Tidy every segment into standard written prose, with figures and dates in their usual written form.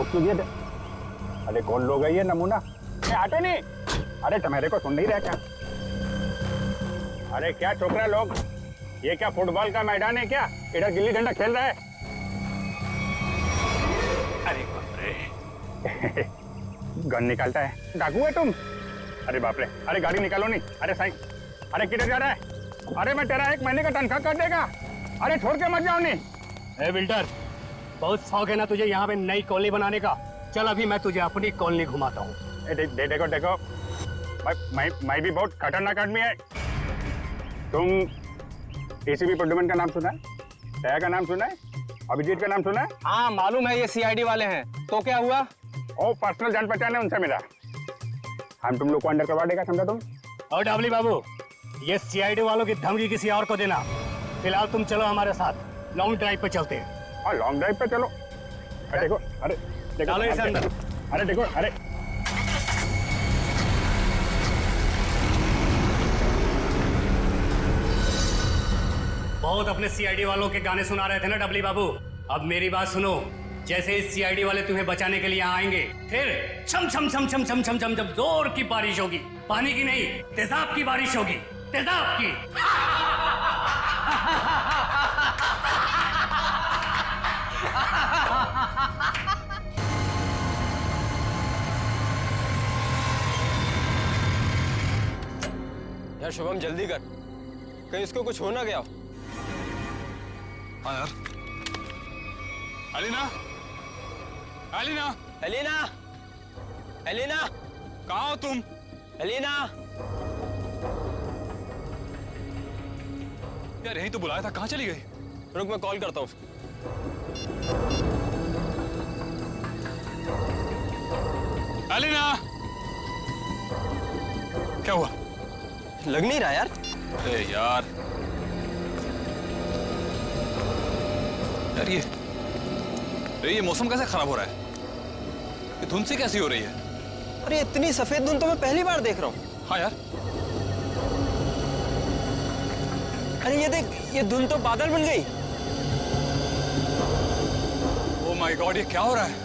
ठोक क्यों दिए थे? अरे कौन लोग है ये नमूना? आटे नहीं, अरे तुम्हारे को सुन नहीं रहा क्या? अरे क्या छोकरा लोग, ये क्या फुटबॉल का मैदान है क्या? इधर गिल्ली डंडा खेल रहा है। अरे बाप रे गन निकालता है, डाकू है तुम? अरे बाप रे, अरे गाड़ी निकालो नहीं। अरे साईं, अरे किधर जा रहा है? अरे मैं तेरा 1 महीने का तनख्वाह कर देगा। अरे छोड़ के मत जाओ नहीं। बिल्डर, बहुत शौक है ना तुझे यहाँ पे नई कॉलोनी बनाने का? चल अभी मैं तुझे अपनी कॉलोनी घुमाता हूँ। देखो देखो, मैं भी बहुत खतरनाक आदमी है। तुम एसीपी प्रद्युमन का नाम सुना है? दया का नाम सुना है? अभिजीत का नाम सुना है? हाँ मालूम है, ये सीआईडी वाले हैं। तो क्या हुआ? ओ पर्सनल जान पहचान है उनसे मेरा। हम तुम लोग को अंडर करवा देगा, समझा तुम? और डबली बाबू, ये सीआईडी वालों की धमकी किसी और को देना। फिलहाल तुम चलो हमारे साथ, लॉन्ग ड्राइव पे चलते हैं। हाँ लॉन्ग ड्राइव पे चलो। अरे देखो, अरे देखो, चलो इसे अंदर। अरे देखो, अरे बहुत अपने सीआईडी वालों के गाने सुना रहे थे ना डबली बाबू, अब मेरी बात सुनो। जैसे ही सीआईडी वाले तुम्हें बचाने के लिए आएंगे, फिर छम छम छम छम छम छम छम जब जोर की बारिश होगी, पानी की नहीं तेजाब की बारिश होगी, तेजाब की। यार शुभम जल्दी कर, कहीं इसको कुछ हो ना गया। हाँ यार। अलीना, अलीना, एलिना, एलिना, कहाँ हो तुम? एलिना। यार यहीं तो बुलाया था, कहाँ चली गई? रुक मैं कॉल करता हूँ। अलीना, क्या हुआ? लग नहीं रहा यार। अरे यार, यार ये मौसम कैसे खराब हो रहा है? ये धुंध से कैसी हो रही है? अरे इतनी सफेद धुंध तो मैं पहली बार देख रहा हूँ। हाँ यार। अरे ये देख, ये धुंध तो बादल बन गई। ओह माय गॉड, ये क्या हो रहा है?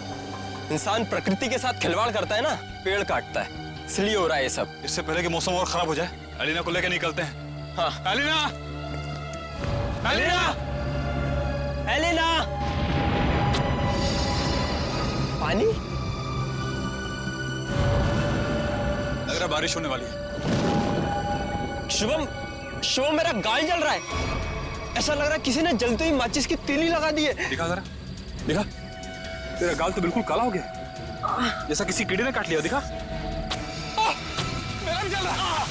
इंसान प्रकृति के साथ खिलवाड़ करता है ना, पेड़ काटता है, इसलिए हो रहा है ये सब। इससे पहले कि मौसम और खराब हो जाए, अलीना को लेकर निकलते हैं। हाँ। अलीना, अलीना, एलिना। पानी? लग रहा है बारिश होने वाली है। शुभम, शुभम मेरा गाल जल रहा है। ऐसा लग रहा है किसी ने जलते ही माचिस की तीली लगा दी है। दिखा जरा, दिखा। तेरा गाल तो बिल्कुल काला हो गया, जैसा किसी कीड़े ने काट लिया। दिखा, मेरा भी जल रहा है।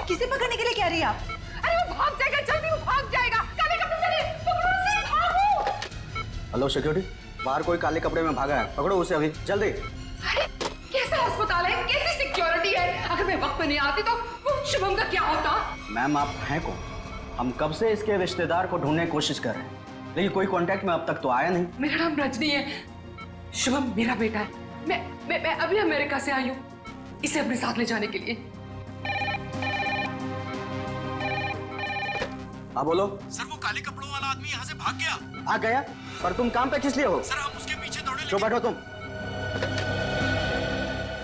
किसे पकड़ने के लिए कह रही है आप? अरे वो भाग जाएगा, जल्दी वो भाग जाएगा। काले कपड़े पहने, पकड़ो उसे, भागो। हेलो सिक्योरिटी, बाहर कोई काले कपड़े में भागा है, पकड़ो उसे अभी जल्दी। अरे कैसा अस्पताल है, कैसी सिक्योरिटी है? अगर मैं वक्त पे नहीं आती तो वो शुभम का क्या होता? मैम आप हैं कौन? हम कब से इसके रिश्तेदार को ढूंढने की कोशिश कर रहे हैं, लेकिन कोई कांटेक्ट में अब तक तो आया नहीं। मेरा नाम रजनी है, शुभम मेरा बेटा है। मैं अभी अमेरिका से आई हूँ इसे अपने साथ ले जाने के लिए। हाँ बोलो। सर वो काले कपड़ों वाला आदमी यहाँ से भाग गया। भाग गया? पर तुम काम पे किस लिए हो? सर हम उसके पीछे दौड़े। जो बैठो तुम।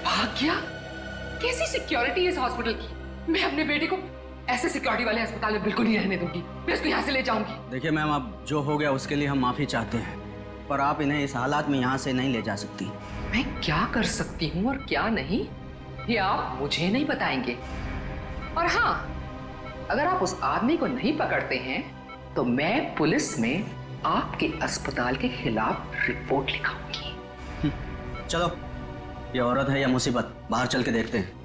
भाग गया? कैसी सिक्योरिटी है इस हॉस्पिटल की? मैं अपने बेटे को ऐसे सिक्योरिटी वाले अस्पताल में बिल्कुल नहीं रहने दूंगी। मैं उसको यहाँ से ले जाऊंगी। देखिए मैम, अब जो हो गया उसके लिए हम माफी चाहते हैं, पर आप इन्हें इस हालात में यहाँ से नहीं ले जा सकती। मैं क्या कर सकती हूँ और क्या नहीं, ये आप मुझे नहीं बताएंगे। और हाँ, अगर आप उस आदमी को नहीं पकड़ते हैं तो मैं पुलिस में आपके अस्पताल के खिलाफ रिपोर्ट लिखाऊंगी। चलो, ये औरत है या मुसीबत, बाहर चल के देखते हैं।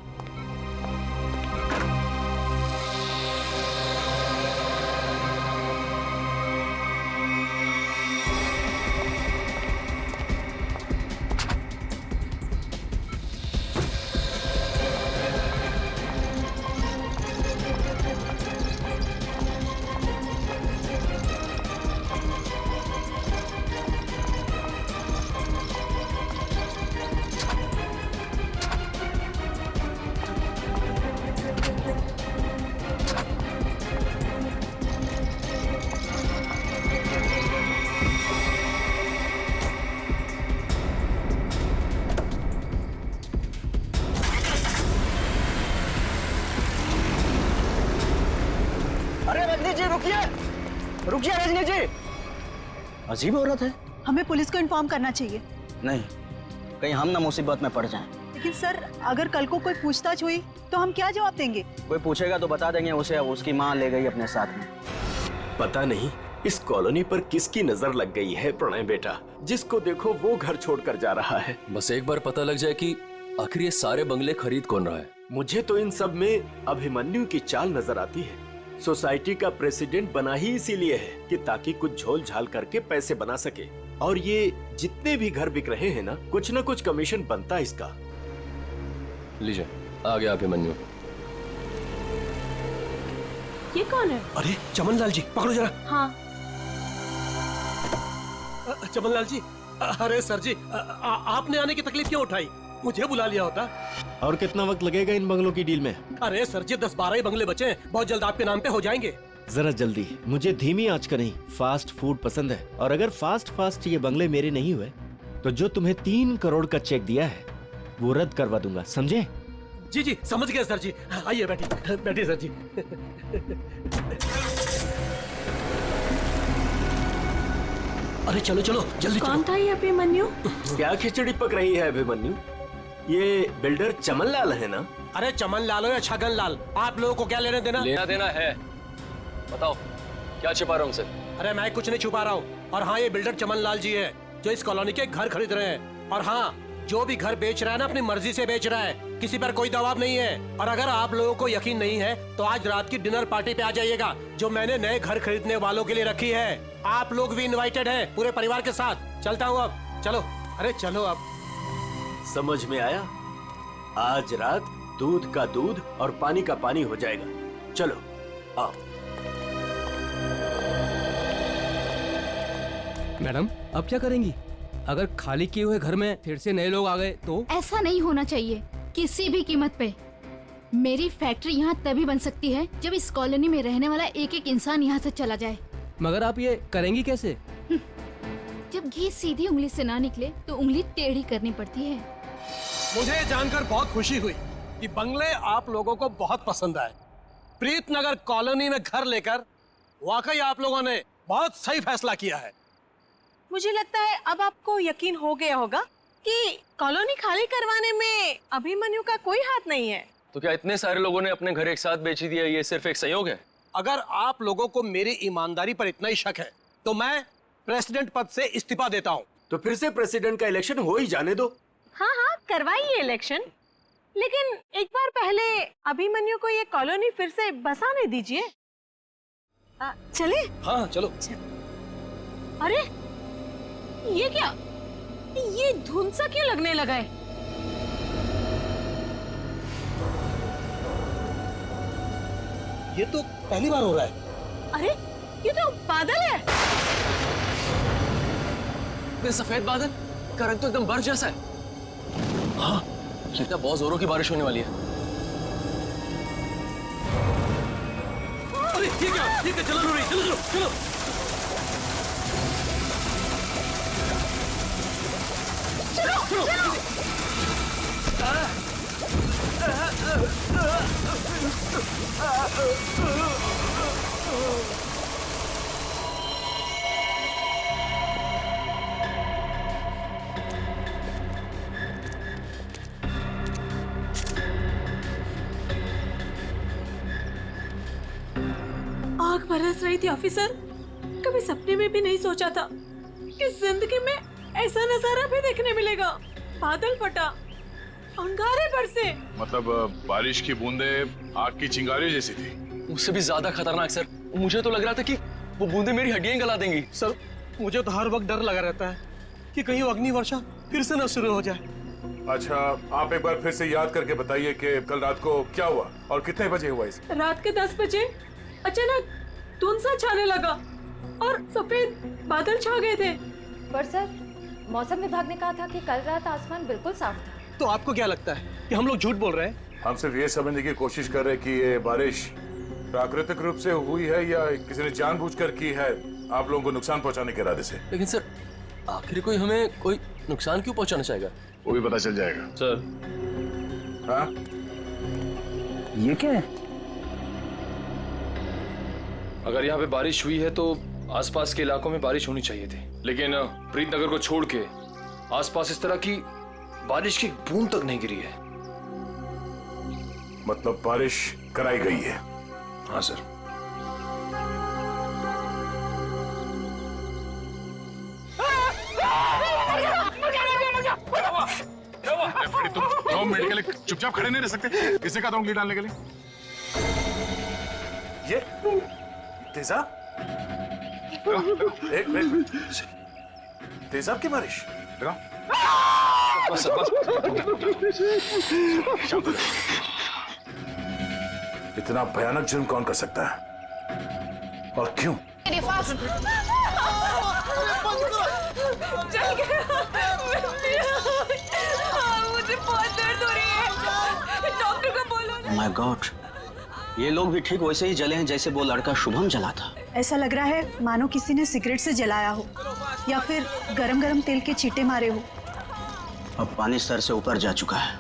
अरे रजनी जी रुकिए, रुकिए रजनी जी। अजीब औरत है। हमें पुलिस को इन्फॉर्म करना चाहिए। नहीं, कहीं हम ना मुसीबत में पड़ जाएं। लेकिन सर, अगर कल को कोई पूछताछ हुई तो हम क्या जवाब देंगे? कोई पूछेगा तो बता देंगे उसे उसकी माँ ले गई अपने साथ में। पता नहीं इस कॉलोनी पर किसकी नजर लग गई है प्रणय बेटा, जिसको देखो वो घर छोड़कर जा रहा है। बस एक बार पता लग जाए कि आखिर ये सारे बंगले खरीद कौन रहा है। मुझे तो इन सब में अभिमन्यु की चाल नजर आती है। सोसाइटी का प्रेसिडेंट बना ही इसीलिए है कि ताकि कुछ झोल झाल करके पैसे बना सके, और ये जितने भी घर बिक रहे हैं ना कुछ कमीशन बनता है इसका। लीजिए, आ गया अभिमन्यु। ये कौन है? अरे चमन लाल जी, पकड़ो जरा। हाँ। चमन लाल जी, अरे सर जी, आपने आने की तकलीफ क्यों उठाई? मुझे बुला लिया होता। और कितना वक्त लगेगा इन बंगलों की डील में? अरे सर जी, 10-12 ही बंगले बचे हैं, बहुत जल्द आपके नाम पे हो जाएंगे। जरा जल्दी, मुझे धीमी आंच का नहीं फास्ट फूड पसंद है। और अगर फास्ट ये बंगले मेरे नहीं हुए तो जो तुम्हें 3 करोड़ का चेक दिया है वो रद्द करवा दूंगा, समझे? जी जी समझ गया सर जी। आइए बैठिए सर जी। अरे चलो जल्दी। कौन था ये अभिमन्यु? क्या खिचड़ी पक रही है अभिमन्यु? ये बिल्डर चमन लाल है ना? अरे चमन लाल हो या छगन लाल, आप लोगों को क्या लेना देना? लेना देना है, बताओ क्या छिपा रहा हूँ उनसे? अरे मैं कुछ नहीं छुपा रहा हूँ। और हाँ, ये बिल्डर चमन लाल जी है जो इस कॉलोनी के घर खरीद रहे हैं। और हाँ, जो भी घर बेच रहा है ना अपनी मर्जी से बेच रहा है, किसी पर कोई दबाव नहीं है। और अगर आप लोगों को यकीन नहीं है तो आज रात की डिनर पार्टी पे आ जाइएगा जो मैंने नए घर खरीदने वालों के लिए रखी है। आप लोग भी इनवाइटेड हैं पूरे परिवार के साथ। चलता हूँ अब, चलो। अरे चलो अब। समझ में आया? आज रात दूध का दूध और पानी का पानी हो जाएगा। चलो आओ। मैडम, अब क्या करेंगी? अगर खाली किए हुए घर में फिर से नए लोग आ गए तो? ऐसा नहीं होना चाहिए किसी भी कीमत पे। मेरी फैक्ट्री यहाँ तभी बन सकती है जब इस कॉलोनी में रहने वाला एक इंसान यहाँ से चला जाए। मगर आप ये करेंगी कैसे? जब घी सीधी उंगली से ना निकले तो उंगली टेढ़ी करनी पड़ती है। मुझे जानकर बहुत खुशी हुई कि बंगले आप लोगों को बहुत पसंद आए। प्रीतनगर कॉलोनी में घर लेकर वाकई आप लोगों ने बहुत सही फैसला किया है। मुझे लगता है अब आपको यकीन हो गया होगा कि कॉलोनी खाली करवाने में अभिमन्यु का कोई हाथ नहीं है। तो क्या इतने सारे लोगों ने अपने घर एक साथ बेच दिया, ये सिर्फ एक संयोग है? अगर आप लोगों को मेरी ईमानदारी पर इतना ही शक है तो मैं प्रेसिडेंट पद से इस्तीफा देता हूँ। तो फिर से प्रेसिडेंट का इलेक्शन हो ही जाने दो। हाँ हाँ, करवाइए इलेक्शन, लेकिन एक बार पहले अभिमन्यु को ये कॉलोनी फिर से बसाने दीजिए। चले? हाँ चलो। अरे ये क्या, ये धुंध सा क्यों लगने लगा है? ये तो पहली बार हो रहा है। अरे ये तो बादल है। ये सफेद बादल का रंग तो एकदम बर्फ जैसा है। हाँ, लगता है बहुत जोरों की बारिश होने वाली है। अरे ये क्या चलो नूरी, चलो। आग बरस रही थी ऑफिसर, कभी सपने में भी नहीं सोचा था कि जिंदगी में ऐसा नजारा भी देखने मिलेगा। बादल फटा, अंगारे बरसे। मतलब बारिश की बूंदे आग की चिंगारी जैसी थी। उससे भी ज्यादा खतरनाक सर। मुझे तो लग रहा था कि वो बूंदे मेरी हड्डियां गला देंगी। सर मुझे तो हर वक्त डर लगा रहता है कि कहीं अग्नि वर्षा फिर से न शुरू हो जाए। अच्छा, आप एक बार फिर से याद करके बताइए कि कल रात को क्या हुआ और कितने बजे हुआ इसे? रात के 10 बजे अचानक धुंध सा छाने लगा और सफेद बादल छा गए थे। पर सर, मौसम विभाग ने कहा था कि कल रात आसमान बिल्कुल साफ था। तो आपको क्या लगता है कि हम लोग झूठ बोल रहे हैं? हम सिर्फ ये समझने की कोशिश कर रहे हैं कि ये बारिश प्राकृतिक रूप से हुई है या किसी ने जानबूझकर की है आप लोगों को नुकसान पहुंचाने के इरादे से। लेकिन सर, आखिर कोई हमें कोई नुकसान क्यों पहुंचाना चाहेगा? वो भी पता चल जाएगा सर। हाँ, ये क्या है? अगर यहाँ पे बारिश हुई है तो आसपास के इलाकों में बारिश होनी चाहिए थी, लेकिन प्रीतनगर को छोड़ के आसपास इस तरह की बारिश की बूंद तक नहीं गिरी है। मतलब बारिश कराई गई है? हाँ सर। तुम 2 मिनट के लिए चुपचाप खड़े नहीं रह सकते? किसे कहता हूँ उंगली डालने के लिए? ये तेजाब? एक मिनट, तेजाब की बारिश? बस बस। इतना भयानक जुर्म कौन कर सकता है और क्यों? मुझे बहुत दर्द हो रही है, डॉक्टर को बोलो। माय गॉड, ये लोग भी ठीक वैसे ही जले हैं जैसे वो लड़का शुभम जला था। ऐसा लग रहा है मानो किसी ने सिगरेट से जलाया हो या फिर गरम गरम तेल के छींटे मारे हो। अब पानी सर से ऊपर जा चुका है।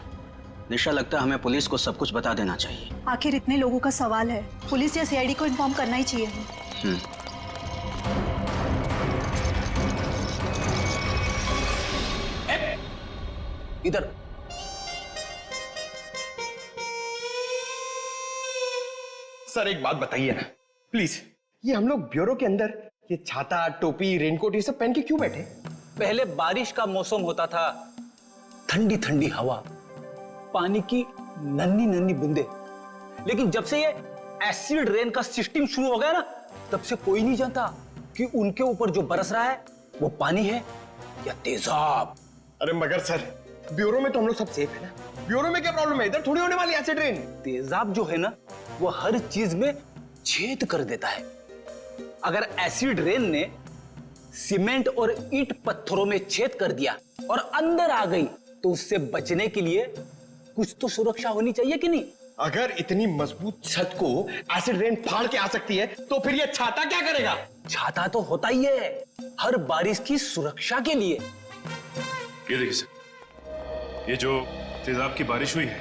निशा, लगता है हमें पुलिस को सब कुछ बता देना चाहिए। आखिर इतने लोगों का सवाल है, पुलिस या सीआईडी को इन्फॉर्म करना ही चाहिए। इधर। सर एक बात बताइए ना प्लीज, ये हम लोग ब्यूरो के अंदर ये छाता, टोपी, रेनकोट ये सब पहन के क्यों बैठे? पहले बारिश का मौसम होता था, ठंडी ठंडी हवा, पानी की नन्ही नन्ही बूंदे। लेकिन जब से ये एसिड रेन का सिस्टम शुरू हो गया ना, तब से कोई नहीं जानता कि उनके ऊपर जो बरस रहा है वो पानी है या तेजाब। अरे मगर सर, ब्यूरो में तो हम लोग सब सेफ है ना। ब्यूरो में क्या प्रॉब्लम है? इधर थोड़ी होने वाली एसिड रेन। तेजाब जो है ना, वो हर चीज में छेद कर देता है। अगर एसिड रेन ने सीमेंट और ईंट पत्थरों में छेद कर दिया और अंदर आ गई, तो उससे बचने के लिए कुछ तो सुरक्षा होनी चाहिए कि नहीं? अगर इतनी मजबूत छत को एसिड रेन फाड़ के आ सकती है, तो फिर ये छाता क्या करेगा? छाता तो होता ही है हर बारिश की सुरक्षा के लिए। ये देखिए सर, ये जो तेजाब की बारिश हुई है,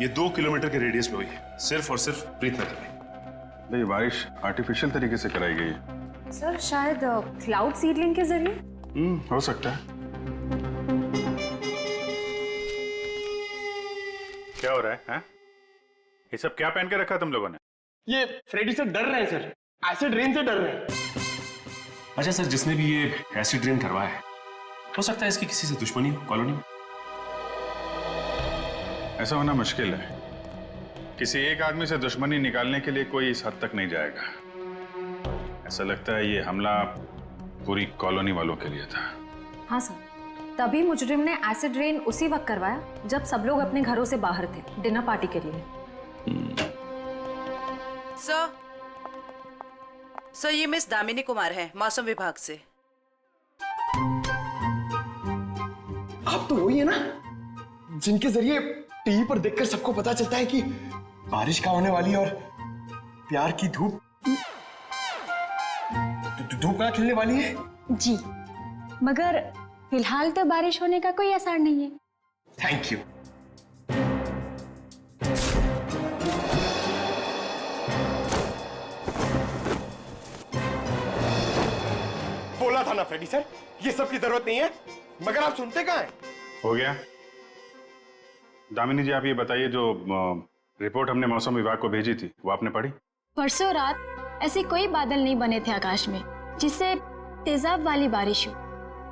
ये 2 किलोमीटर के रेडियस में हुई है, सिर्फ और सिर्फ प्रीतनगर में। ये बारिश आर्टिफिशियल तरीके से कराई गई है सर, शायद क्लाउड सीडलिंग के जरिए। हो सकता है। क्या हो रहा है? ये सब क्या पहन के रखा तुम लोगों ने? ये फ्रेडी से डर रहे हैं सर, एसिड रेन से डर रहे हैं। अच्छा सर, जिसने भी ये एसिड रेन करवाया है, हो सकता है इसकी किसी से दुश्मनी हो कॉलोनी में। ऐसा होना मुश्किल है। किसी एक आदमी से दुश्मनी निकालने के लिए कोई इस हद तक नहीं जाएगा। ऐसा लगता है ये हमला पूरी कॉलोनी वालों के लिए था। हाँ सर, तभी मुजरिम ने एसिड रेन उसी वक्त करवाया जब सब लोग अपने घरों से बाहर थे डिनर पार्टी के लिए। सर, ये मिस दामिनी कुमार है, मौसम विभाग से। आप तो वही है ना जिनके जरिए टीवी पर देखकर सबको पता चलता है कि बारिश का होने वाली है और प्यार की धूप कहाँ खिलने वाली है? जी, मगर फिलहाल तो बारिश होने का कोई आसार नहीं है। Thank you. बोला था ना फ्रेडी सर, ये सब की जरूरत नहीं है, मगर आप सुनते कहाँ हैं? हो गया। दामिनी जी, आप ये बताइए, जो रिपोर्ट हमने मौसम विभाग को भेजी थी वो आपने पढ़ी? परसों रात ऐसे कोई बादल नहीं बने थे आकाश में जिससे तेजाब वाली बारिश हो,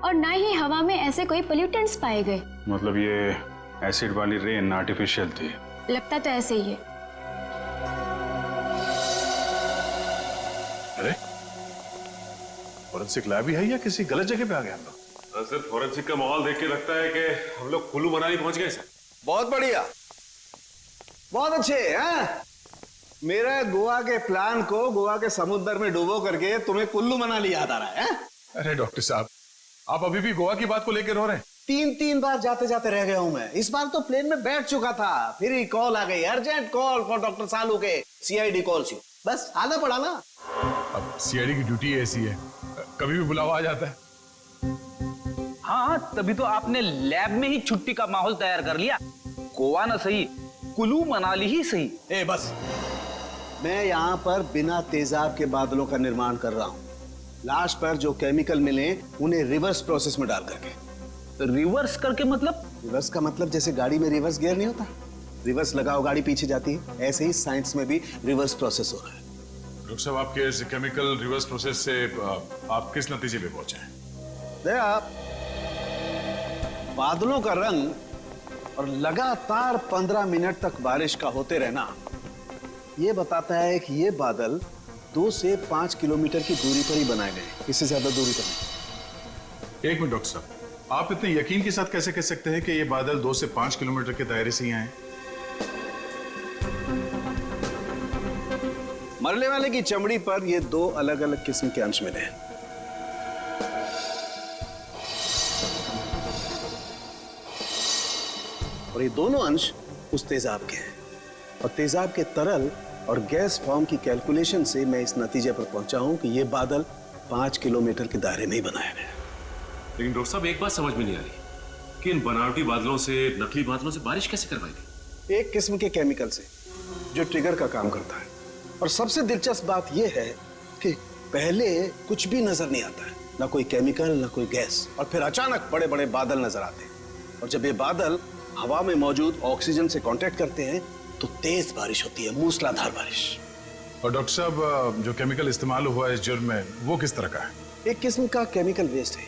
और ना ही हवा में ऐसे कोई पोल्यूटेंट्स पाए गए। मतलब ये एसिड वाली रेन आर्टिफिशियल थी? लगता तो ऐसे ही है। अरे फॉरेंसिक लैब ही है या किसी गलत जगह पे आ गए हम लोग? सर फॉरेंसिक का माहौल देख के लगता है कि हम लोग कुल्लू मनाली पहुंच गए सर। बहुत बढ़िया, बहुत अच्छे हैं। मेरा गोवा के प्लान को गोवा के समुद्र में डुबो करके तुम्हें कुल्लू मनाली याद आ रहा है? अरे डॉक्टर साहब, आप अभी भी गोवा की बात को लेकर रो रहे हैं? 3 बार जाते जाते रह गया हूं मैं। इस बार तो प्लेन में बैठ चुका था, फिर ही कॉल आ गई, अर्जेंट कॉल फॉर डॉक्टर सालू के सीआईडी कॉल्स यू। बस आना पड़ा ना। अब सीआईडी की ड्यूटी ऐसी है, कभी भी बुलावा आ जाता है। हाँ, तभी तो आपने लैब में ही छुट्टी का माहौल तैयार कर लिया। गोवा ना सही, कुल्लू मनाली ही सही। ए बस, मैं यहाँ पर बिना तेजाब के बादलों का निर्माण कर रहा हूँ। लास्ट पर जो केमिकल मिले उन्हें रिवर्स प्रोसेस में डाल करके। रिवर्स करके मतलब? रिवर्स का मतलब जैसे गाड़ी में रिवर्स गियर नहीं होता, रिवर्स लगाओ गाड़ी पीछे जाती है, ऐसे ही साइंस में भी रिवर्स प्रोसेस हो रहा है। डॉक्टर साहब, आपके इस केमिकल रिवर्स प्रोसेस से आप किस नतीजे पे पहुंचे हैं? बादलों का रंग और लगातार 15 मिनट तक बारिश का होते रहना ये बताता है कि ये बादल 2 से 5 किलोमीटर की दूरी पर ही बनाए गए, इससे ज्यादा दूरी पर नहीं। एक मिनट डॉक्टर साहब, आप इतने यकीन के साथ कैसे कह सकते हैं कि ये बादल 2 से 5 किलोमीटर के दायरे से ही आए? मरने वाले की चमड़ी पर ये 2 अलग अलग किस्म के अंश मिले हैं। और ये दोनों अंश उस तेजाब के हैं, और तेजाब के तरल और गैस फॉर्म की कैलकुलेशन से मैं इस नतीजे पर पहुंचा हूं कि ये बादल 5 किलोमीटर के दायरे में ही बनाए गए। लेकिन डॉक्टर साहब, एक बात समझ में नहीं आ रही कि इन बनावटी बादलों से, नकली बादलों से बारिश कैसे करवाई गई? एक किस्म के केमिकल से जो ट्रिगर का काम करता है। और सबसे दिलचस्प बात यह है कि पहले कुछ भी नजर नहीं आता है, ना कोई केमिकल ना कोई गैस, और फिर अचानक बड़े बड़े बादल नजर आते हैं। और जब ये बादल हवा में मौजूद ऑक्सीजन से कांटेक्ट करते हैं तो तेज बारिश होती है, मूसलाधार बारिश। और डॉक्टर साहब, जो केमिकल इस्तेमाल हुआ है इस जुर्म में, वो किस तरह का है? एक किस्म का केमिकल वेस्ट है,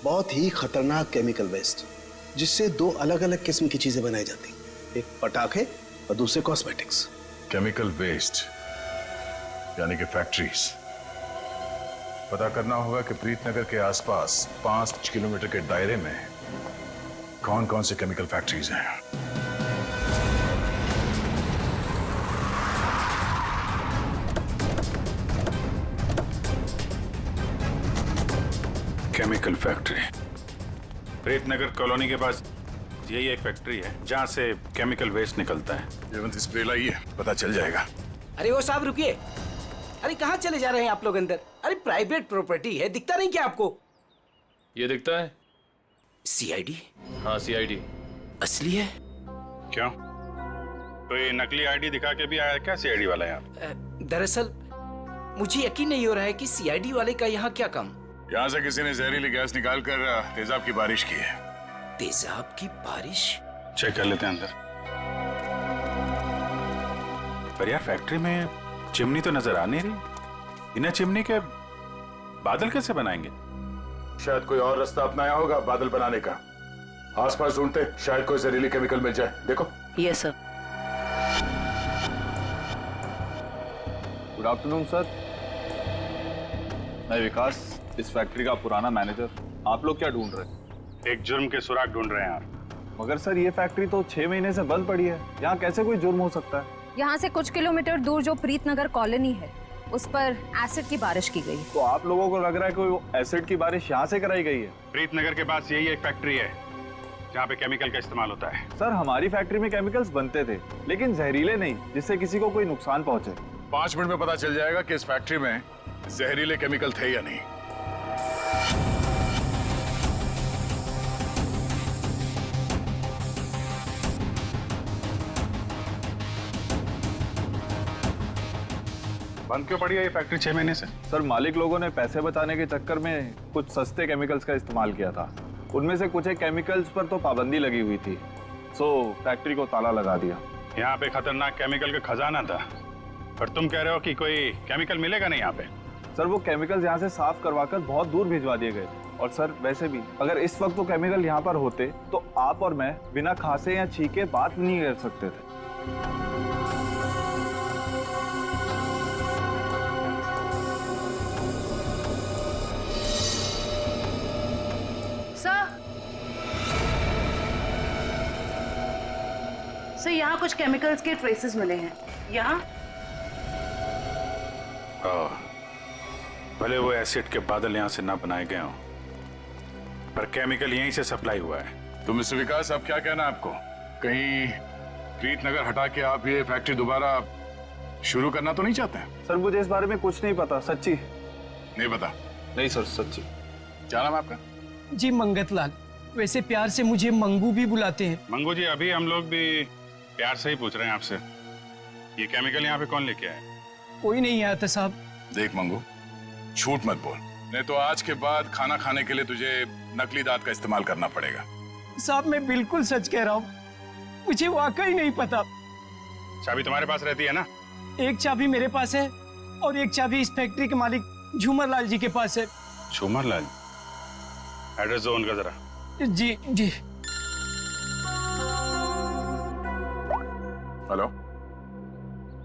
बहुत ही खतरनाक केमिकल वेस्ट, जिससे 2 अलग अलग किस्म की चीजें बनाई जाती, एक पटाखे और दूसरे कॉस्मेटिक्स। केमिकल वेस्ट यानी कि फैक्ट्रीज। पता करना होगा कि प्रीतनगर के आसपास 5 किलोमीटर के दायरे में कौन कौन से केमिकल फैक्ट्रीज हैं। केमिकल फैक्ट्री प्रीतनगर कॉलोनी के पास यही एक फैक्ट्री है जहां से केमिकल वेस्ट निकलता है। जयवंत स्प्रे लाइए, पता चल जाएगा। अरे वो साहब रुकिए, अरे कहाँ चले जा रहे हैं आप लोग अंदर? अरे प्राइवेट प्रॉपर्टी है, दिखता नहीं क्या आपको? ये दिखता है सीआईडी। हाँ सीआईडी असली है। क्यों, कोई नकली आईडी दिखा के भी आया क्या सीआईडी वाला यहाँ? दरअसल मुझे यकीन नहीं हो रहा है कि सीआईडी वाले का यहाँ क्या काम। यहाँ से किसी ने जहरीली गैस निकालकर तेजाब की बारिश की है। तेजाब की बारिश? चेक कर लेते हैं अंदर। पर यार, फैक्ट्री में चिमनी तो नजर आ नहीं रही। इन्हें चिमनी के बादल कैसे बनाएंगे? शायद कोई और रास्ता अपनाया होगा बादल बनाने का। आसपास ढूंढते, शायद कोई जहरीली केमिकल मिल जाए। देखो। Yes sir. Good afternoon sir, मैं विकास, इस फैक्ट्री का पुराना मैनेजर। आप लोग क्या ढूंढ रहे हैं? एक जुर्म के सुराग ढूंढ रहे हैं आप। मगर सर ये फैक्ट्री तो 6 महीने से बंद पड़ी है, यहाँ कैसे कोई जुर्म हो सकता है? यहाँ से कुछ किलोमीटर दूर जो प्रीतनगर कॉलोनी है उस पर एसिड की बारिश की गई। तो आप लोगों को लग रहा है कोई एसिड की बारिश यहाँ से कराई गई है? प्रीतनगर के पास यही एक फैक्ट्री है जहाँ पे केमिकल का इस्तेमाल होता है। सर हमारी फैक्ट्री में केमिकल्स बनते थे, लेकिन जहरीले नहीं, जिससे किसी को कोई नुकसान पहुंचे। 5 मिनट में पता चल जाएगा कि इस फैक्ट्री में जहरीले केमिकल थे या नहीं। बंद क्यों पड़ी है ये फैक्ट्री 6 महीने से? सर मालिक लोगों ने पैसे बचाने के चक्कर में कुछ सस्ते केमिकल्स का इस्तेमाल किया था। उनमें से कुछ एक केमिकल्स पर तो पाबंदी लगी हुई थी, सो फैक्ट्री को ताला लगा दिया। यहाँ पे खतरनाक केमिकल का खजाना था, पर तुम कह रहे हो कि कोई केमिकल मिलेगा नहीं यहाँ पे? सर वो केमिकल्स यहाँ से साफ करवाकर बहुत दूर भिजवा दिए गए थे। और सर वैसे भी अगर इस वक्त वो केमिकल यहाँ पर होते तो आप और मैं बिना खांसे या छींके बात नहीं कर सकते थे। सर यहाँ कुछ केमिकल्स के ट्रेसेस मिले हैं। यहाँ भले वो एसिड के बादल यहाँ से ना बनाए गए हों, पर केमिकल यहीं से सप्लाई हुआ है। तो मिस्टर विकास, अब क्या कहना है आपको? कहीं प्रीतनगर हटा के आप ये फैक्ट्री दोबारा शुरू करना तो नहीं चाहते हैं? सर मुझे इस बारे में कुछ नहीं पता, सच्ची नहीं पता। नहीं सर, सच्ची। क्या नाम है आपका? जी मंगत लाल, वैसे प्यार से मुझे मंगू भी बुलाते हैं। मंगू जी, अभी हम लोग भी प्यार से ही पूछ रहे हैं आपसे, ये केमिकल यहाँ पे कौन लेके आया? कोई नहीं आया था साहब। देख मंगू, झूठ मत बोल, नहीं तो आज के बाद खाना खाने के लिए तुझे नकली दांत का इस्तेमाल करना पड़ेगा। साहब मैं बिल्कुल सच कह रहा हूँ, मुझे वाकई नहीं पता। चाबी तुम्हारे पास रहती है ना? एक चाबी मेरे पास है और एक चाबी इस फैक्ट्री के मालिक झूमर लाल जी के पास है। झूमर लाल? एड्रेस दो उनका जरा। जी जी। हेलो,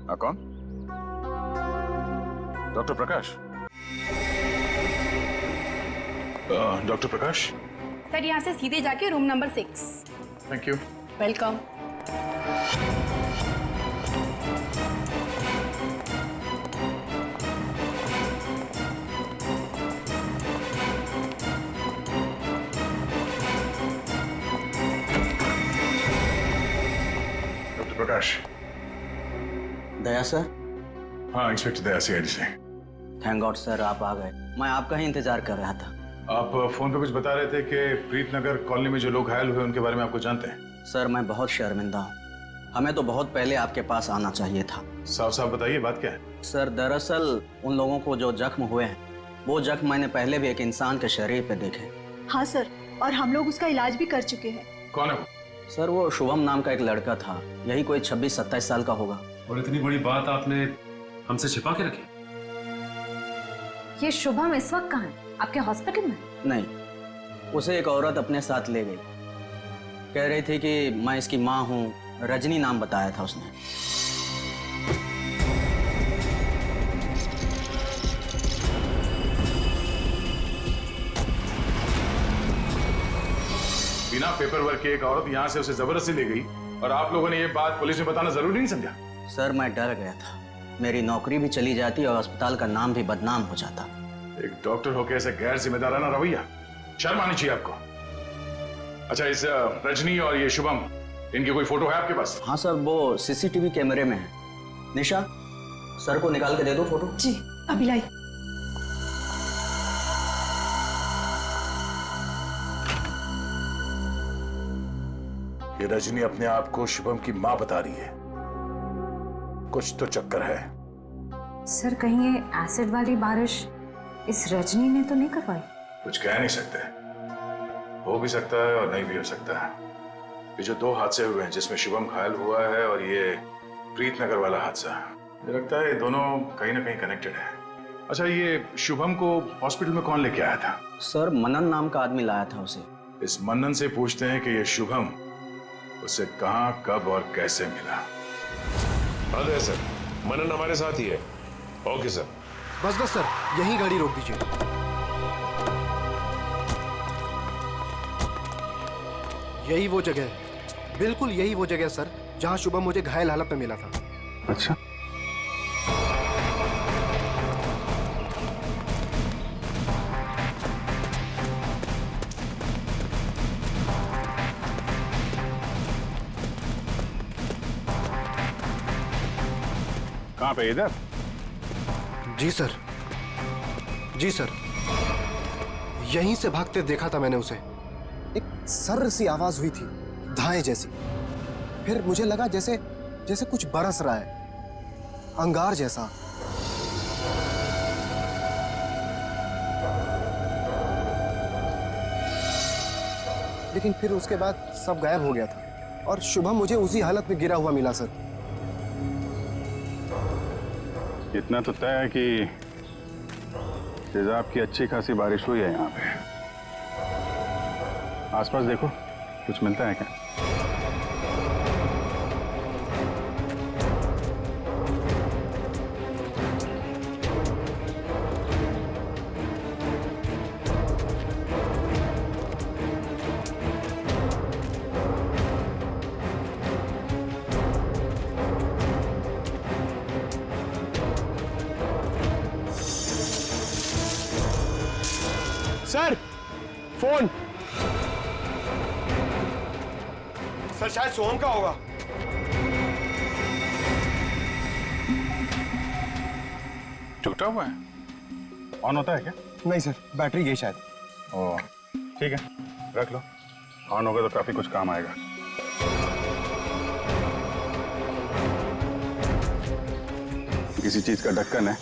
हाँ कौन? डॉक्टर प्रकाश? डॉक्टर प्रकाश? सर यहाँ से सीधे जाके room number 6। Thank you. Welcome. Doctor Prakash. Daya sir? हाँ, इंस्पेक्टर दया, सीआईडी से। थैंक गॉड सर, आप आ गए। मैं आपका ही इंतजार कर रहा था। आप फोन पे कुछ बता रहे थे कि प्रीतनगर कॉलोनी में जो लोग घायल हुए उनके बारे में आपको जानते हैं? सर मैं बहुत शर्मिंदा हूँ, हमें तो बहुत पहले आपके पास आना चाहिए था। साफ साफ बताइए, बात क्या है? सर दरअसल उन लोगों को जो जख्म हुए हैं, वो जख्म मैंने पहले भी एक इंसान के शरीर पे देखे। हाँ सर, और हम लोग उसका इलाज भी कर चुके हैं। कौन है वो? सर वो शुभम नाम का एक लड़का था, यही कोई 26-27 साल का होगा। और इतनी बड़ी बात आपने हमसे छिपा के रखी? ये शुभम इस वक्त कहाँ है? आपके हॉस्पिटल में? नहीं, उसे एक औरत अपने साथ ले गई, कह रही थी कि मैं इसकी माँ हूँ, रजनी नाम बताया था उसने। बिना पेपर वर्क के एक औरत यहाँ से उसे जबरदस्ती ले गई और आप लोगों ने ये बात पुलिस में बताना जरूरी नहीं समझा? सर मैं डर गया था, मेरी नौकरी भी चली जाती और अस्पताल का नाम भी बदनाम हो जाता। एक डॉक्टर होकर ऐसे गैर जिम्मेदाराना रवैया, शर्म आनी चाहिए आपको। अच्छा, इस रजनी और ये शुभम, इनकी कोई फोटो है आपके पास? हाँ सर, वो सीसीटीवी कैमरे में है। निशा, सर को निकाल के दे दो फोटो। जी अभी लाई। ये रजनी अपने आप को शुभम की माँ बता रही है, कुछ तो चक्कर है। सर कहीं ये एसिड वाली बारिश इस रजनी ने तो नहीं करवाई? कुछ कह नहीं सकते, हो भी सकता है और नहीं भी हो सकता है। ये जो 2 हादसे हुए हैं, जिसमें शुभम घायल हुआ है और ये प्रीतनगर वाला हादसा, मुझे लगता है ये दोनों कहीं ना कहीं कनेक्टेड है। अच्छा, ये शुभम को हॉस्पिटल में कौन लेके आया था? सर मनन नाम का आदमी लाया था उसे। इस मनन से पूछते हैं कि ये शुभम उसे कहाँ, कब और कैसे मिला। हाँ सर, मनन हमारे साथ ही है। Okay sir. बस बस सर, यही गाड़ी रोक दीजिए। यही वो जगह है, बिल्कुल यही वो जगह है सर, जहां शुभम मुझे घायल हालत में मिला था। अच्छा, कहाँ पे? इधर? जी सर, जी सर, यहीं से भागते देखा था मैंने उसे। एक सर्र सी आवाज हुई थी, धाए जैसी। फिर मुझे लगा जैसे जैसे कुछ बरस रहा है, अंगार जैसा। लेकिन फिर उसके बाद सब गायब हो गया था और शुभम मुझे उसी हालत में गिरा हुआ मिला सर। इतना तो तय है कि तेजाब की अच्छी खासी बारिश हुई है यहाँ पे। आसपास देखो, कुछ मिलता है क्या? Sir, phone. सर शायद सोहम का होगा। टूटा हुआ है? ऑन होता है क्या? नहीं सर, बैटरी गई शायद। ओह, ठीक है, रख लो। ऑन होगा तो काफी कुछ काम आएगा। किसी चीज का ढक्कन है।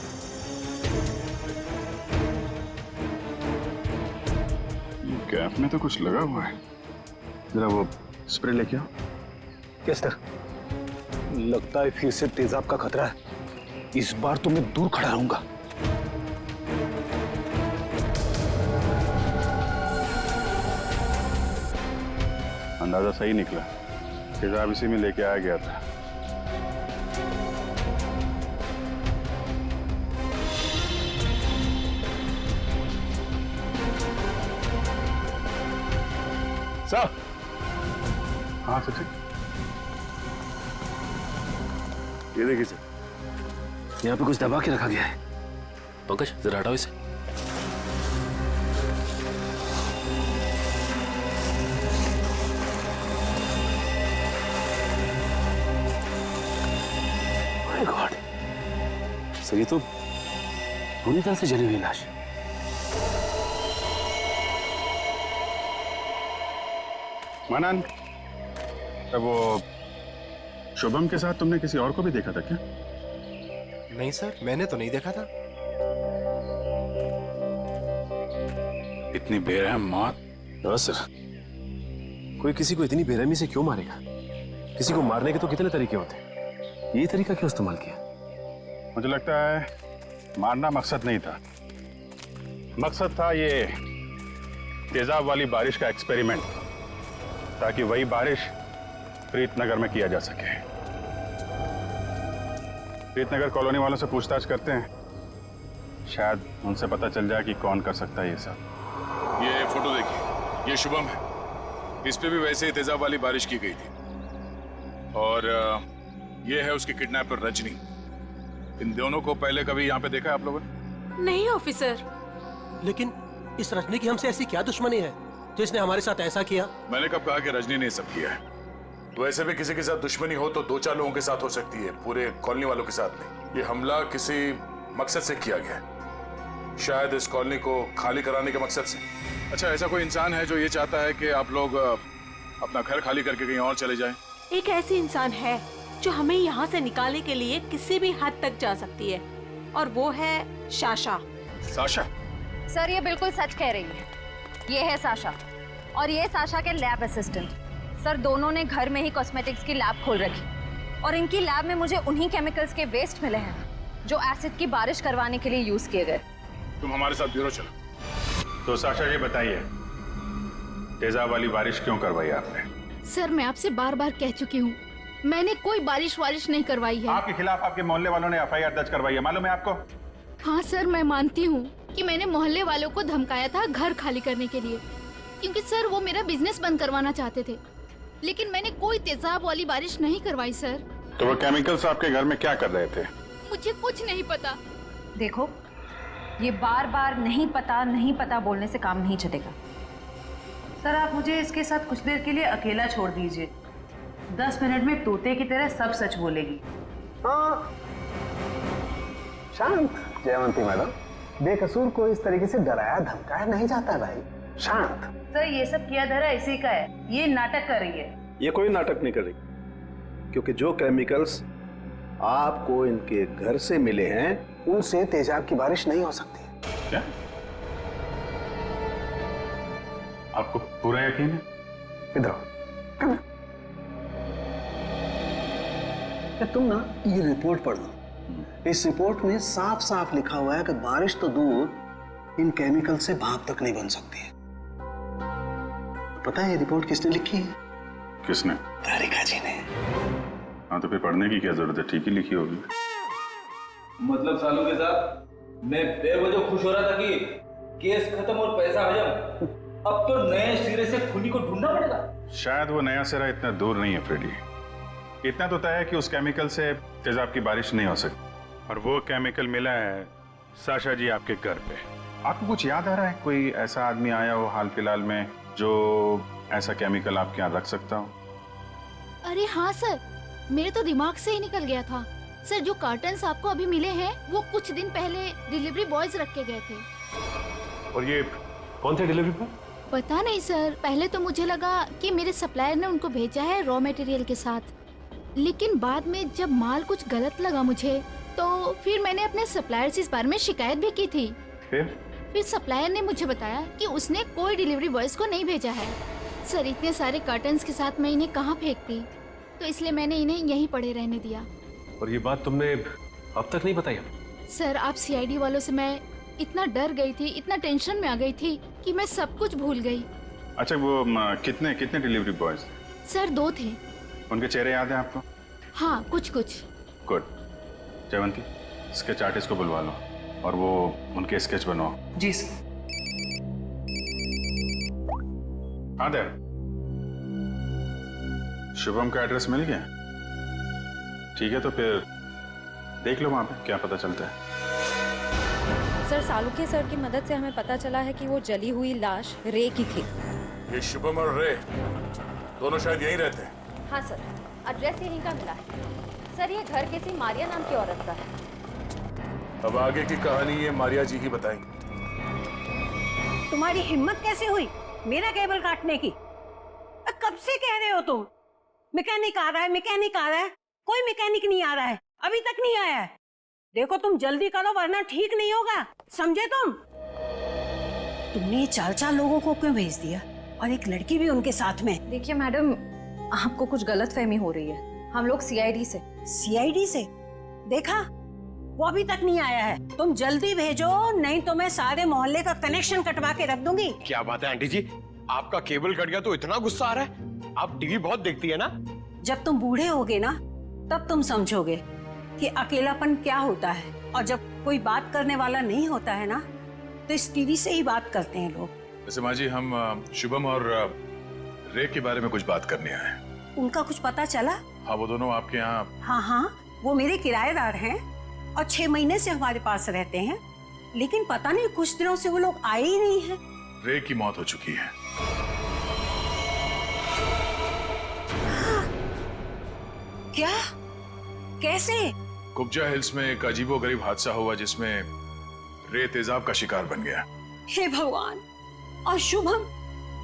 गैप में तो कुछ लगा हुआ है। जरा वो स्प्रे लेके आओ। Yes sir. लगता है फिर से तेजाब का खतरा है। इस बार तो मैं दूर खड़ा रहूंगा। अंदाजा सही निकला। तेजाब इसी में लेके आया गया था। सर। हाँ सचिन, ये देखिए सर, यहाँ पे कुछ दबा के रखा गया है। पंकज जरा हटाओ इसे। माय गॉड, सर ये तो पूरी तरह से जली हुई लाश। मनन, वो शुभम के साथ तुमने किसी और को भी देखा था क्या? नहीं सर, मैंने तो नहीं देखा था। इतनी बेरहम मौत? हाँ सर, कोई किसी को इतनी बेरहमी से क्यों मारेगा? किसी को मारने के तो कितने तरीके होते हैं, ये तरीका क्यों इस्तेमाल किया? मुझे लगता है मारना मकसद नहीं था। मकसद था ये तेजाब वाली बारिश का एक्सपेरिमेंट, ताकि वही बारिश प्रीतनगर में किया जा सके। प्रीतनगर कॉलोनी वालों से पूछताछ करते हैं, शायद उनसे पता चल जाए कि कौन कर सकता है ये सब। ये फोटो देखिए, ये शुभम है। इस पे भी वैसे ही तेजाब वाली बारिश की गई थी। और ये है उसकी किडनैपर रजनी। इन दोनों को पहले कभी यहाँ पे देखा है आप लोगों ने? नहीं ऑफिसर। लेकिन इस रजनी की हमसे ऐसी क्या दुश्मनी है जो इसने हमारे साथ ऐसा किया? मैंने कब कहा कि रजनी ने सब किया है? वैसे भी किसी के साथ दुश्मनी हो तो 2-4 लोगों के साथ हो सकती है, पूरे कॉलोनी वालों के साथ नहीं। ये हमला किसी मकसद से किया गया है, शायद इस कॉलोनी को खाली कराने के मकसद से। अच्छा, ऐसा कोई इंसान है जो ये चाहता है कि आप लोग अपना घर खाली करके कहीं और चले जाएं? एक ऐसी इंसान है जो हमें यहाँ से निकालने के लिए किसी भी हद तक जा सकती है, और वो है साशा। साशा? सर ये बिल्कुल सच कह रही है। ये है साशा, और ये साशा के लैब असिस्टेंट। सर दोनों ने घर में ही कॉस्मेटिक्स की लैब खोल रखी, और इनकी लैब में मुझे उन्हीं केमिकल्स के वेस्ट मिले हैं जो एसिड की बारिश करवाने के लिए यूज किए गए। तुम हमारे साथ ब्यूरो चलो। तो साशा जी बताइए, तेजाब वाली बारिश क्यों करवाई आपने? सर मैं आपसे बार बार कह चुकी हूँ, मैंने कोई बारिश नहीं करवाई है। आपके खिलाफ आपके मोहल्ले वालों ने FIR दर्ज करवाई है, मालूम है आपको? हाँ सर, मैं मानती हूँ कि मैंने मोहल्ले वालों को धमकाया था घर खाली करने के लिए, क्योंकि सर वो मेरा बिजनेस बंद करवाना चाहते थे। लेकिन मैंने कोई तेजाब वाली बारिश नहीं करवाई सर। तो वो केमिकल्स आपके घर में क्या कर रहे थे? मुझे कुछ नहीं पता। देखो, ये बार बार नहीं पता बोलने से काम नहीं चलेगा। सर आप मुझे इसके साथ कुछ देर के लिए अकेला छोड़ दीजिए। 10 मिनट में तोते की तरह सब सच बोलेगी। हाँ शांत जयवंती मैडम, बेकसूर को इस तरीके से डराया धमकाया नहीं जाता भाई। शांत। सर ये सब किया धरा इसी का है, ये नाटक कर रही है। ये कोई नाटक नहीं कर रही, क्योंकि जो केमिकल्स आपको इनके घर से मिले हैं उनसे तेजाब की बारिश नहीं हो सकती। क्या? आपको पूरा यकीन है? इधर तुम ना ये रिपोर्ट पढ़ लो। इस रिपोर्ट में साफ साफ लिखा हुआ है कि बारिश तो दूर, इन केमिकल से भाप तक नहीं बन सकती है। पता है ये रिपोर्ट किसने लिखी है? किसने? तारिका जी ने। हाँ तो फिर पढ़ने की क्या जरूरत है, ठीक ही लिखी होगी। मतलब सालू के साथ मैं बेवजह खुश हो रहा था कि केस खत्म और पैसा हजम, अब तो नए सिरे से खूनी को ढूंढना पड़ेगा। शायद वो नया सिरा इतना दूर नहीं है फ्रेडी। इतना तो तय है कि उस केमिकल से तेजाब की बारिश नहीं हो सकती, और वो केमिकल मिला है साशा जी आपके घर पे। आपको कुछ याद आ रहा है, कोई ऐसा आदमी आया हो हाल फिलहाल में जो ऐसा केमिकल आपके यहाँ रख सकता हो? अरे हाँ सर, मेरे तो दिमाग से ही निकल गया था। सर जो कार्टन्स आपको अभी मिले हैं वो कुछ दिन पहले डिलीवरी बॉयज रख के गए थे। और ये कौन थे डिलीवरी बॉय? पता नहीं सर, पहले तो मुझे लगा कि मेरे सप्लायर ने उनको भेजा है रॉ मटेरियल के साथ, लेकिन बाद में जब माल कुछ गलत लगा मुझे तो फिर मैंने अपने सप्लायर से इस बारे में शिकायत भी की थी। फिर सप्लायर ने मुझे बताया कि उसने कोई डिलीवरी बॉयज को नहीं भेजा है। सर इतने सारे कार्टन्स के साथ मैं इन्हें कहाँ फेंकती, तो इसलिए मैंने इन्हें यहीं पड़े रहने दिया। और ये बात तुमने अब तक नहीं बताई हमें? सर आप सीआईडी वालों से मैं इतना डर गई थी, इतना टेंशन में आ गई थी कि मैं सब कुछ भूल गई। अच्छा वो कितने डिलीवरी बॉयज? सर 2 थे। उनके चेहरे याद हैं आपको? हाँ कुछ कुछ। गुड। जयवंती, स्केच आर्टिस्ट को बुलवा लो और वो उनके स्केच बनवाओ। जी सर। हाँ दे, शुभम का एड्रेस मिल गया? ठीक है तो फिर देख लो वहां पे क्या पता चलता है। सर सालुके सर की मदद से हमें पता चला है कि वो जली हुई लाश रे की थी। ये शुभम और रे दोनों शायद यहीं रहते हैं। हाँ सर, एड्रेस यहीं का मिला है। सर ये घर किसी मारिया नाम की औरत का है। अब आगे की कहानी ये मारिया जी ही बताएंगे। तुम्हारी हिम्मत कैसे हुई मेरा केबल काटने की? कब से कह रहे हो तुम? मैकेनिक आ रहा है, मैकेनिक आ रहा है, कोई मैकेनिक नहीं आ रहा है, अभी तक नहीं आया है। देखो तुम जल्दी करो वरना ठीक नहीं होगा, समझे तुम? तुमने 4 लोगों को क्यों भेज दिया और एक लड़की भी उनके साथ में? देखिए मैडम, आपको कुछ गलतफहमी हो रही है। हम लोग सीआईडी से। सीआईडी से? देखा वो अभी तक नहीं आया है। तुम जल्दी भेजो नहीं तो मैं सारे मोहल्ले का कनेक्शन कटवा के रख दूंगी। क्या बात है आंटी जी, आपका केबल कट गया तो इतना गुस्सा आ रहा है? आप टीवी बहुत देखती है ना? जब तुम बूढ़े होगे ना तब तुम समझोगे कि अकेलापन क्या होता है, और जब कोई बात करने वाला नहीं होता है ना तो इस टीवी से ही बात करते हैं लोग। वैसे माँ जी, हम शुभम और रे के बारे में कुछ बात करने आए हैं। उनका कुछ पता चला? हाँ, वो दोनों आपके यहाँ। हाँ, वो मेरे किराएदार हैं और 6 महीने से हमारे पास रहते हैं, लेकिन पता नहीं कुछ दिनों से वो लोग आए ही नहीं हैं। रे की मौत हो चुकी है। क्या? कैसे? कुब्जा हिल्स में एक अजीबोगरीब हादसा हुआ जिसमें रे तेजाब का शिकार बन गया। हे भगवान! और शुभम,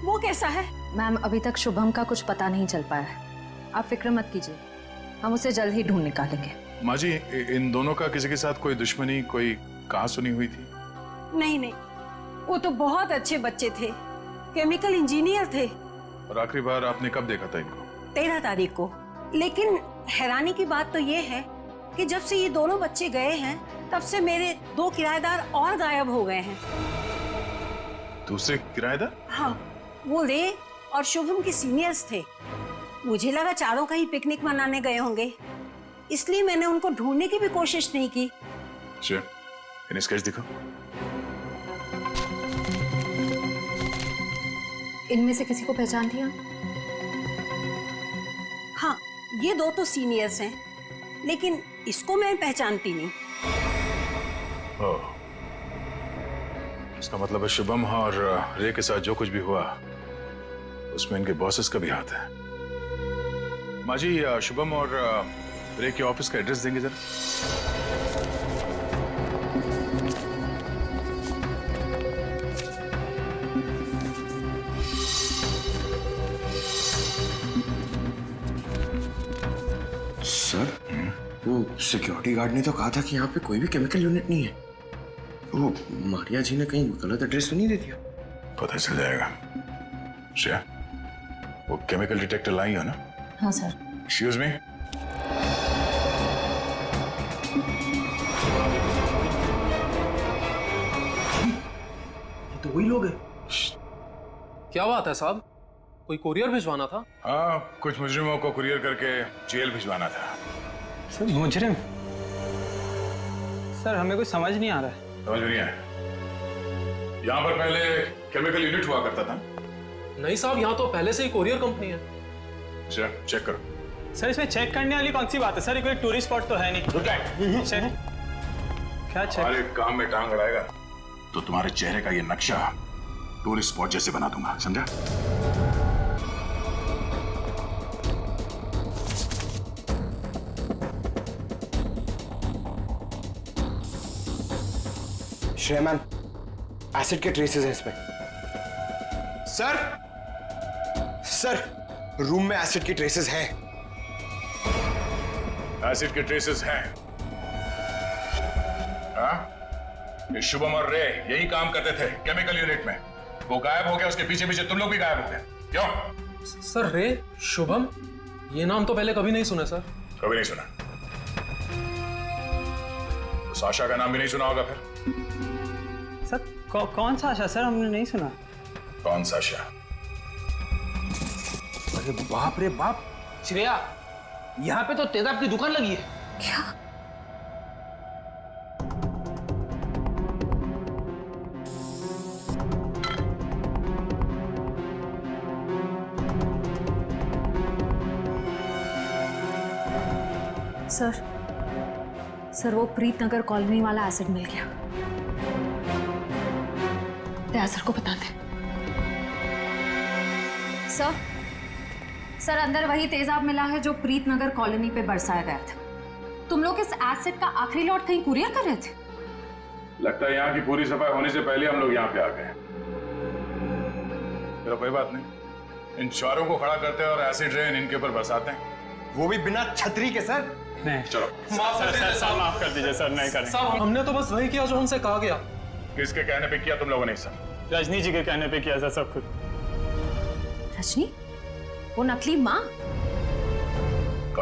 वो कैसा है? मैम अभी तक शुभम का कुछ पता नहीं चल पाया है, आप फिक्र मत कीजिए, हम उसे जल्द ही ढूंढ निकालेंगे। माँ जी, इन दोनों का किसी के साथ कोई दुश्मनी, कोई कहां सुनी हुई थी? नहीं, वो तो बहुत अच्छे बच्चे थे, केमिकल इंजीनियर थे। और आखिरी बार आपने कब देखा था इनको? 13 तारीख को। लेकिन हैरानी की बात तो ये है कि जब से ये दोनों बच्चे गए हैं तब से मेरे 2 किराएदार और गायब हो गए हैं। दूसरे किराएदार? हाँ, वो रे और शुभम के सीनियर्स थे। मुझे लगा चारों का ही पिकनिक मनाने गए होंगे, इसलिए मैंने उनको ढूंढने की भी कोशिश नहीं की। अच्छा, इन्हें स्केच दिखो। इनमें से किसी को पहचान लिया? हाँ, ये 2 तो सीनियर्स हैं, लेकिन इसको मैं पहचानती नहीं। ओह, इसका मतलब है शुभम और रे के साथ जो कुछ भी हुआ उसमें इनके बॉसेस का भी हाथ है। माँ जी, शुभम और रे के ऑफिस का एड्रेस देंगे जरा? सर, वो सिक्योरिटी गार्ड ने तो कहा था कि यहाँ पे कोई भी केमिकल यूनिट नहीं है। वो मारिया जी ने कहीं गलत एड्रेस तो नहीं दे दिया? पता चल जाएगा। श्रेया, वो केमिकल डिटेक्टर लाई हो ना? हाँ सर। Excuse me. वही लोग हैं। क्या बात है साहब, कोई कुरियर भिजवाना था? हाँ, कुछ मुजरिमों को कुरियर करके जेल भिजवाना था। सर मुजरिम? सर हमें कुछ समझ नहीं आ रहा है। समझ नहीं आया? यहाँ पर पहले केमिकल यूनिट हुआ करता था। नहीं साहब, यहाँ तो पहले से ही कुरियर कंपनी है। अच्छा, चेक करो। सर इसमें चेक करने वाली कौन सी बात है सर, ये कोई टूरिस्ट स्पॉट तो है नहीं। चेक? क्या चेक? हमारे काम में टांग अड़ाएगा तो तुम्हारे चेहरे का ये नक्शा टूरिस्ट स्पॉट जैसे बना दूंगा, समझा? श्रेया मैम, एसिड के ट्रेसेस हैं इसमें। सर सर रूम में एसिड के ट्रेसेस हैं। एसिड के ट्रेसेस हैं? हाँ? ये शुभम और रे यही काम करते थे केमिकल यूनिट में। वो गायब हो गया, उसके पीछे पीछे तुम लोग भी गायब हो गए। क्यों? सर रे, शुभम, ये नाम तो पहले कभी नहीं सुना सर। कभी नहीं सुना? तो साशा का नाम भी नहीं सुना होगा फिर? सर कौन सा आशा? सर हमने नहीं सुना। कौन सा आशा? अरे बाप रे बाप, श्रेया यहाँ पे तो तेजाब की दुकान लगी है। क्या? सर वो प्रीत नगर कॉलोनी वाला एसिड मिल गया। सर को बताते। सर अंदर वही तेजाब मिला है जो प्रीत नगर कॉलोनी पे बरसाया गया था। तुम लोग इस एसिड का आखिरी लॉट कहीं कुरियर कर रहे थे? लगता है यहाँ की पूरी सफाई होने से पहले हम लोग यहाँ पे आ गए। चलो कोई बात नहीं, इन चारों को खड़ा करते हैं और एसिड रेन इनके ऊपर बरसाते हैं, वो भी बिना छतरी के। सर नहीं, चलो माफ कर दीजिए सर, नहीं करेंगे। साहब हमने तो बस वही किया जो हमसे कहा गया। किसके कहने पे किया तुम लोगों ने? सर रजनी जी के कहने पे किया सर सब कुछ। रजनी? वो नकली माँ?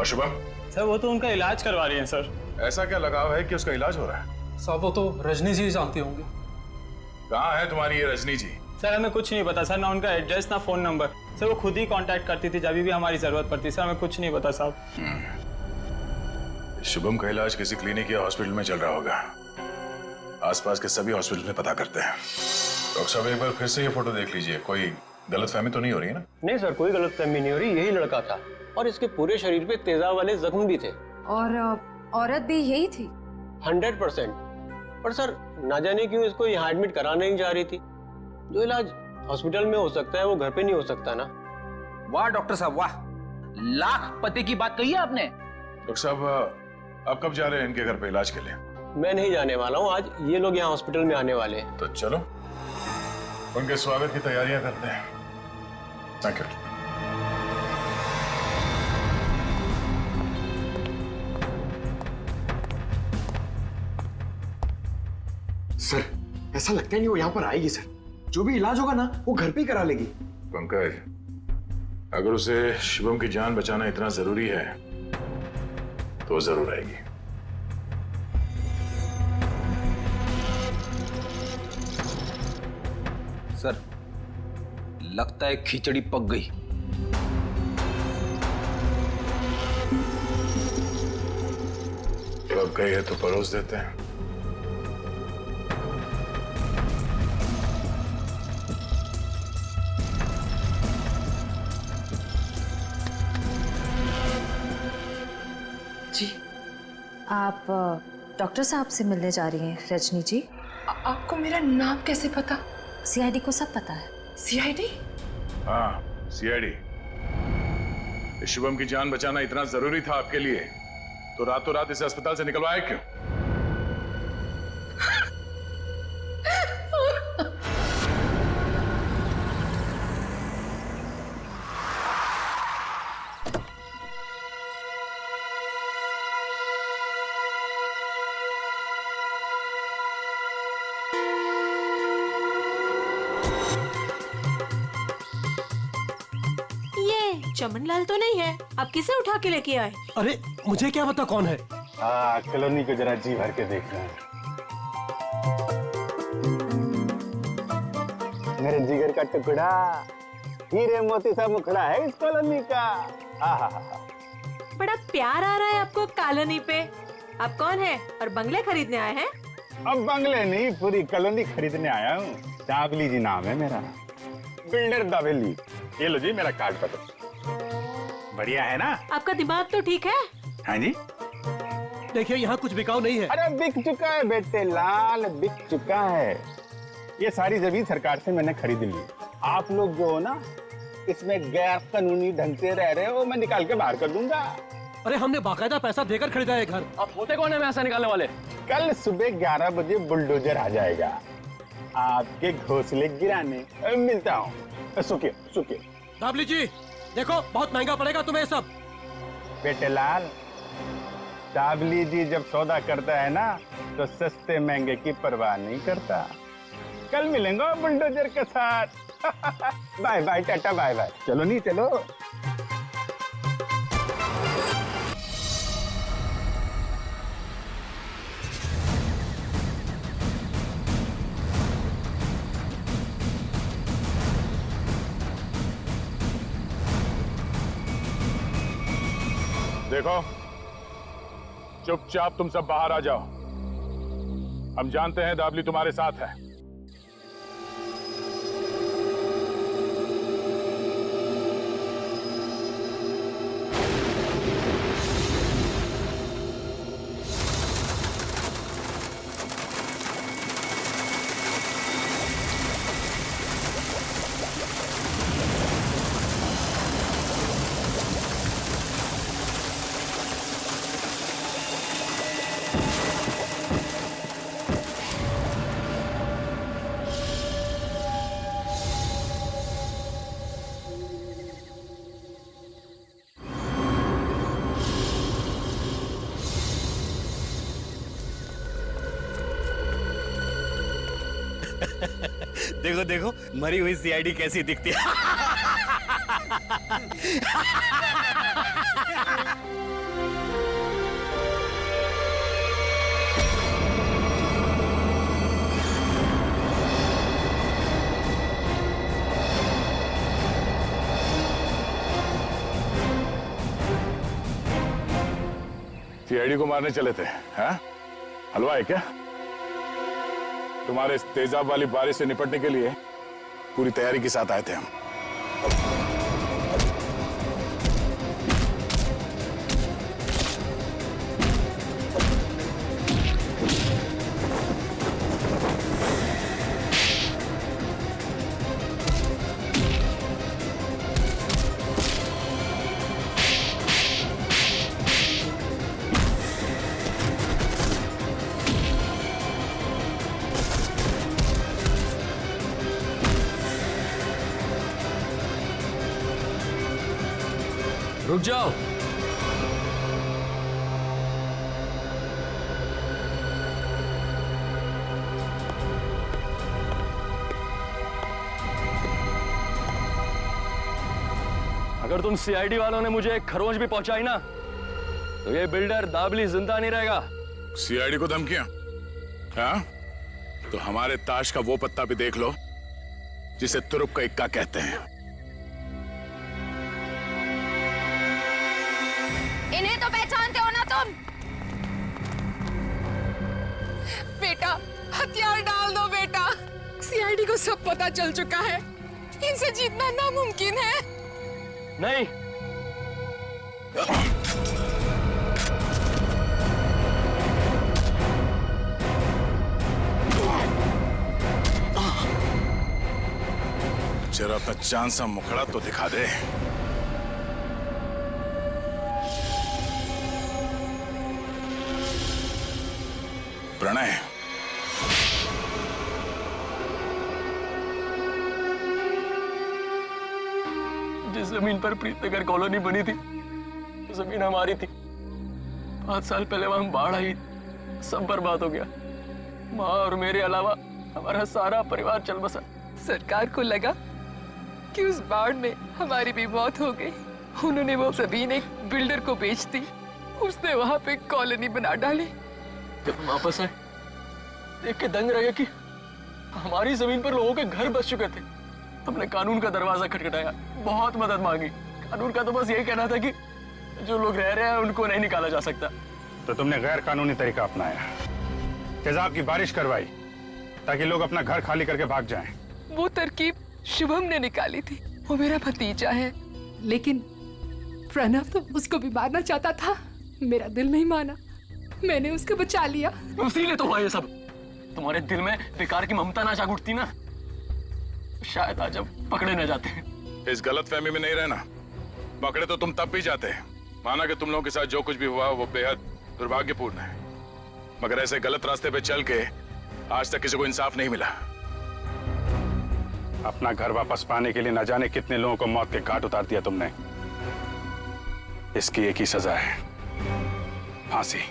शुभम? सर वो तो उनका इलाज करवा रही हैं सर। ऐसा क्या लगाव है कि उसका इलाज हो रहा है? साहब वो तो रजनी जी जानती होंगी। कहाँ है तुम्हारी ये रजनी जी? सर हमें कुछ नहीं पता सर, ना उनका एड्रेस ना फोन नंबर। सर वो खुद ही कांटेक्ट करती थी जब भी हमारी जरूरत पड़ती। सर हमें कुछ नहीं पता साहब। शुभम का इलाज किसी क्लिनिक या हॉस्पिटल में चल रहा होगा। आसपास के सभी हॉस्पिटल में पता करते हैं। डॉक्टर साहब एक बार फिर से ये फोटो देख लीजिए, कोई गलतफहमी तो नहीं हो रही है ना? नहीं सर, कोई गलतफहमी नहीं हो रही, यही लड़का था और इसके पूरे शरीर पे तेजाब वाले जख्म भी थे। और औरत भी यही थी? 100%। पर सर ना जाने क्यों इसको यहाँ एडमिट कराने नहीं जा रही थी। जो इलाज हॉस्पिटल में हो सकता है वो घर पे नहीं हो सकता ना। वाह डॉक्टर साहब वाह, लाख पते की बात कही है आपने। डॉक्टर साहब आप कब जा रहे हैं इनके घर पे इलाज के लिए? मैं नहीं जाने वाला हूँ, आज ये लोग यहाँ हॉस्पिटल में आने वाले हैं। तो चलो उनके स्वागत की तैयारियां करते हैं। Thank you. सर ऐसा लगता है नहीं वो यहाँ पर आएगी। सर जो भी इलाज होगा ना वो घर पे ही करा लेगी। पंकज, अगर उसे शुभम की जान बचाना इतना जरूरी है तो जरूर आएगी। सर लगता है खिचड़ी पक गई। पक गई है तो परोस देते हैं। जी आप डॉक्टर साहब से मिलने जा रही हैं रजनी जी? आपको मेरा नाम कैसे पता? सीआईडी को सब पता है। सीआईडी? हाँ सीआईडी। शुभम की जान बचाना इतना जरूरी था आपके लिए तो रातों रात इसे अस्पताल से निकलवाया क्यों? चमनलाल तो नहीं है, आप किसे उठा के लेके आए? अरे मुझे क्या पता कौन है। कॉलोनी को जरा जी भर के देख रहे हैं। मेरे जिगर का टुकड़ा, हीरे मोती सा मुखड़ा है इस कॉलोनी का। आहा, बड़ा प्यार आ रहा है आपको कॉलोनी पे। आप कौन है और बंगले खरीदने आए हैं? अब बंगले नहीं, पूरी कॉलोनी खरीदने आया हूँ। दावली जी नाम है मेरा, बिल्डर दावेली। ये लो जी मेरा कार्ड पत्र। बढ़िया है ना? आपका दिमाग तो ठीक है? हाँ जी। देखिए यहाँ कुछ बिकाऊ नहीं है। अरे बिक चुका है बेटे लाल, बिक चुका है। ये सारी जमीन सरकार से मैंने खरीद ली। आप लोग जो हो ना, इसमें गैर कानूनी ढंग से रह रहे हो, मैं निकाल के बाहर कर दूंगा। अरे हमने बाकायदा पैसा देकर खरीदा है घर। आप होते कौन है पैसा निकालने वाले? कल सुबह 11 बजे बुलडोजर आ जाएगा आपके घोंसले गिराने। मिलता हूँ। सुखिए सुखिए। दावली जी देखो, बहुत महंगा पड़ेगा तुम्हें ये सब। बेटे लाल, दावली जी जब सौदा करता है ना, तो सस्ते महंगे की परवाह नहीं करता। कल मिलेंगे बुलडोजर के साथ। Bye bye, tata bye bye. चलो नहीं, चलो। देखो, चुपचाप तुम सब बाहर आ जाओ। हम जानते हैं दावली तुम्हारे साथ है। देखो देखो, मरी हुई सीआईडी कैसी दिखती है। सीआईडी को मारने चले थे, हाँ? हलवा है क्या? तुम्हारे इस तेजाब वाली बारिश से निपटने के लिए पूरी तैयारी के साथ आए थे हम। रुक जाओ। अगर तुम सीआईडी वालों ने मुझे एक खरोंच भी पहुंचाई ना, तो ये बिल्डर दावली जिंदा नहीं रहेगा। सीआईडी को धमकियां? हाँ? तो हमारे ताश का वो पत्ता भी देख लो जिसे तुरुप का इक्का कहते हैं। इन्हें तो पहचानते हो ना तुम? बेटा, हथियार डाल दो बेटा। सीआईडी को सब पता चल चुका है। इनसे जीतना नामुमकिन है। नहीं। जरा अपना चांद सा मुखड़ा तो दिखा दे। प्रणय, जिस जमीन पर प्रीतनगर कॉलोनी बनी थी, वो जमीन हमारी थी। 5 साल पहले वहां बाढ़ आई, सब बर्बाद हो गया। माँ और मेरे अलावा हमारा सारा परिवार चल बसा। सरकार को लगा कि उस बाढ़ में हमारी भी मौत हो गई। उन्होंने वो जमीन एक बिल्डर को बेच दी। उसने वहां पे कॉलोनी बना डाली। जब हम वापस आए, देख के दंग रह गए कि हमारी जमीन पर लोगों के घर बस चुके थे। हमने कानून का दरवाजा खटखटाया, बहुत मदद मांगी। कानून का तो बस यही कहना था कि जो लोग रह रहे हैं उनको नहीं निकाला जा सकता। तो तुमने गैर कानूनी तरीका अपनाया, तेजाब की बारिश करवाई ताकि लोग अपना घर खाली करके भाग जाएं। वो तरकीब शुभम ने निकाली थी, वो मेरा भतीजा है। लेकिन प्रणव तो उसको भी मारना चाहता था, मेरा दिल नहीं माना, मैंने उसको बचा लिया। इसीलिए तो हुआ ये सब। तुम्हारे दिल में बेकार की ममता ना जाग उठती ना, शायद आज अब पकड़े न जाते। इस गलत फहमी में नहीं रहना, पकड़े तो तुम तब भी जाते। माना कि तुम लोगों के साथ जो कुछ भी हुआ वो बेहद दुर्भाग्यपूर्ण है, मगर ऐसे गलत रास्ते पे चल के आज तक किसी को इंसाफ नहीं मिला। अपना घर वापस पाने के लिए न जाने कितने लोगों को मौत के घाट उतार दिया तुमने। इसकी एक ही सजा है, फांसी।